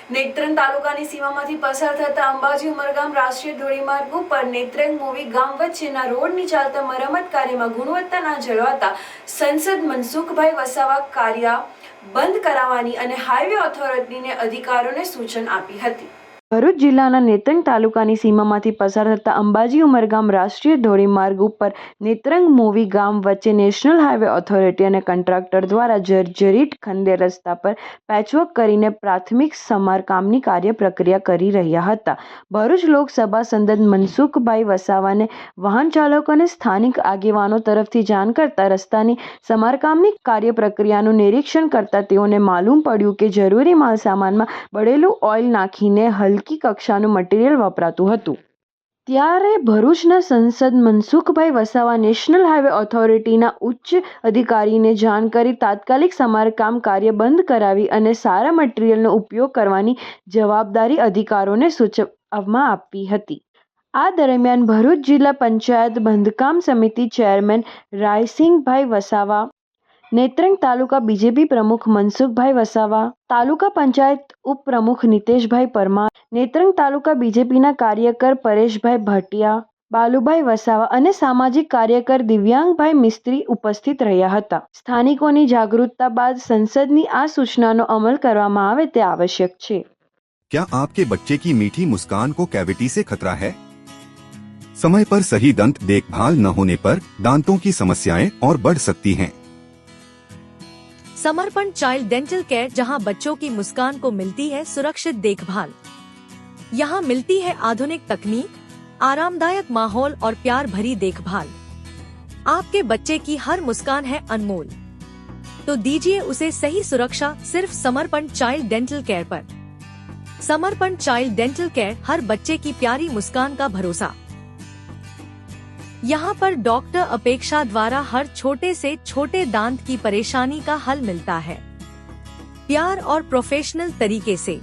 નેત્રંગ તાલુકાની સીમામાંથી પસાર થતા અંબાજી ઉમરગામ રાષ્ટ્રીય ધોરીમાર્ગ ઉપર નેત્રંગ મોવી ગામ વચ્ચેના રોડની ચાલતા મરમ્મત કાર્યમાં ગુણવત્તા ના જળવાતા સંસદ મનસુખભાઈ વસાવા કાર્ય બંધ કરાવવાની અને હાઈવે ઓથોરિટીને અધિકારીઓને સૂચન આપી હતી। ભરૂચ જિલ્લાના નેત્રંગ તાલુકાની સીમામાંથી પસાર થતા અંબાજી ઉમરગામ રાષ્ટ્રીય ધોરીમાર્ગ ઉપર નેત્રંગ મોવી ગામ વચ્ચે નેશનલ હાઈવે ઓથોરિટી અને કોન્ટ્રાક્ટર દ્વારા જર્જરિત ખંડેર રસ્તા પર પેચવર્ક કરીને પ્રાથમિક સમારકામની કાર્ય પ્રક્રિયા કરી રહ્યા હતા। ભરૂચ લોકસભા સંસદ મનસુખભાઈ વસાવાને વાહન ચાલકો અને સ્થાનિક આગેવાનો તરફથી જાણ કરતા રસ્તાની સમારકામની કાર્ય પ્રક્રિયાનું નિરીક્ષણ કરતા તેઓને માલુમ પડ્યું કે જરૂરી માલ સામાનમાં બળેલું ઓઇલ નાખીને હલકી કક્ષાનું મટીરીયલ વપરાતું હતું। ત્યારે ભરૂચના સંસદ મનસુખભાઈ વસાવા નેશનલ હાઈવે ઓથોરિટીના ઉચ્ચ અધિકારીને જાણ કરી તાત્કાલિક સમારકામ કાર્ય બંધ કરાવી અને સારા મટીરીયલનો ઉપયોગ કરવાની જવાબદારી અધિકારીઓને સૂચવવામાં આપી હતી। આ દરમિયાન ભરૂચ જિલ્લા પંચાયત બાંધકામ સમિતિ ચેરમેન રાયસિંગભાઈ વસાવા, નેત્રંગ તાલુકા બીજેપી પ્રમુખ મનસુખભાઈ વસાવા, તાલુકા પંચાયત ઉપપ્રમુખ નિતેશભાઈ પરમાર, નેત્રંગ તાલુકા બીજેપીના કાર્યકર પરેશભાઈ ભાટિયા, બાલુભાઈ વસાવા અને સામાજિક કાર્યકર દિવ્યાંગભાઈ મિસ્ત્રી ઉપસ્થિત રહ્યા હતા। સ્થાનિકોની જાગૃતતા બાદ સંસદની આ સૂચનાનો અમલ કરવામાં આવે તે આવશ્યક છે। क्या आपके बच्चे की मीठी मुस्कान को कैविटी से खतरा है? समय पर सही दंत देखभाल न होने पर दांतों की समस्याएं और बढ़ सकती हैं। समर्पण चाइल्ड डेंटल केयर, जहां बच्चों की मुस्कान को मिलती है सुरक्षित देखभाल। यहां मिलती है आधुनिक तकनीक, आरामदायक माहौल और प्यार भरी देखभाल। आपके बच्चे की हर मुस्कान है अनमोल, तो दीजिए उसे सही सुरक्षा सिर्फ समर्पण चाइल्ड डेंटल केयर पर। समर्पण चाइल्ड डेंटल केयर, हर बच्चे की प्यारी मुस्कान का भरोसा। यहाँ पर डॉक्टर अपेक्षा द्वारा हर छोटे से छोटे दांत की परेशानी का हल मिलता है, प्यार और प्रोफेशनल तरीके से।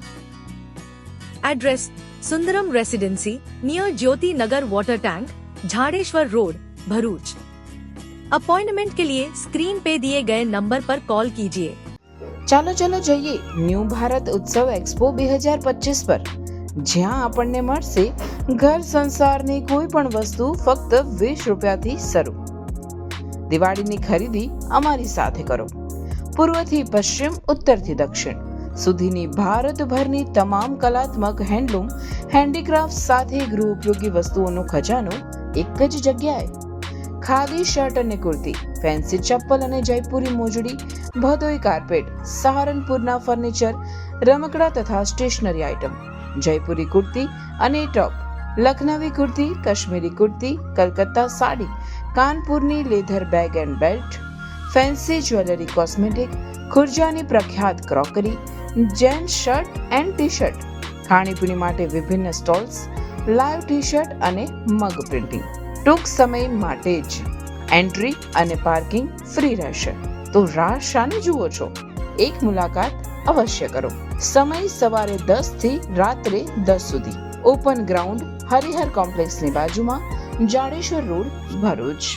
Address: Sundaram residency near Jyoti Nagar water tank, Jhadeshwar road, Bharuch. Appointment के लिए स्क्रीन पे दिए गए नंबर पर कॉल कीजिए। ચાલો જઈએ ન્યૂ ભારત ઉત્સવ એક્સપો 2025 પર, જ્યાં આપણને મળશે ઘર સંસારની કોઈ પણ વસ્તુ ફક્ત 20 રૂપિયાથી શરૂ। દિવાળીની ખરીદી અમારી સાથે કરો। પૂર્વથી પશ્ચિમ, ઉત્તરથી દક્ષિણ સુધીની ભારતભરની તમામ કલાત્મક હેન્ડલૂમ, હેન્ડીક્રાફ્ટ સાથે ગૃહ ઉપયોગી વસ્તુઓનો ખજાનો એક જ જગ્યાએ। ખાદી શર્ટ અને કુર્તી, ફેન્સી ચપ્પલ અને જયપુરી મોજડી, ભદોઈ કાર્પેટ, સહારનપુરના ફર્નિચર, રમકડા તથા સ્ટેશનરી આઇટમ, જયપુરી કુર્તી અને ટોપ, લખનવી કુર્તી, કાશ્મીરી કુર્તી, કલકત્તા સાડી, કાનપુરની leather bag and belt, fancy jewellery, cosmetic, ખુરજાની પ્રખ્યાત crockery, gents shirt and T shirt, ખાણીપીણી માટે વિભિન્ન સ્ટોલ્સ, લાઈવ ટી શર્ટ અને મગ પ્રિન્ટિંગ। ટૂંક સમય માટે જ એન્ટ્રી અને પાર્કિંગ ફ્રી રહેશે, તો રાહ શાને જુઓ છો? એક મુલાકાત અવશ્ય કરો। સમય સવારે 10 થી રાત્રે 10 સુધી। ઓપન ગ્રાઉન્ડ, હરિહર કોમ્પ્લેક્સની બાજુમાં, જાડેશ્વર રોડ, ભરૂચ।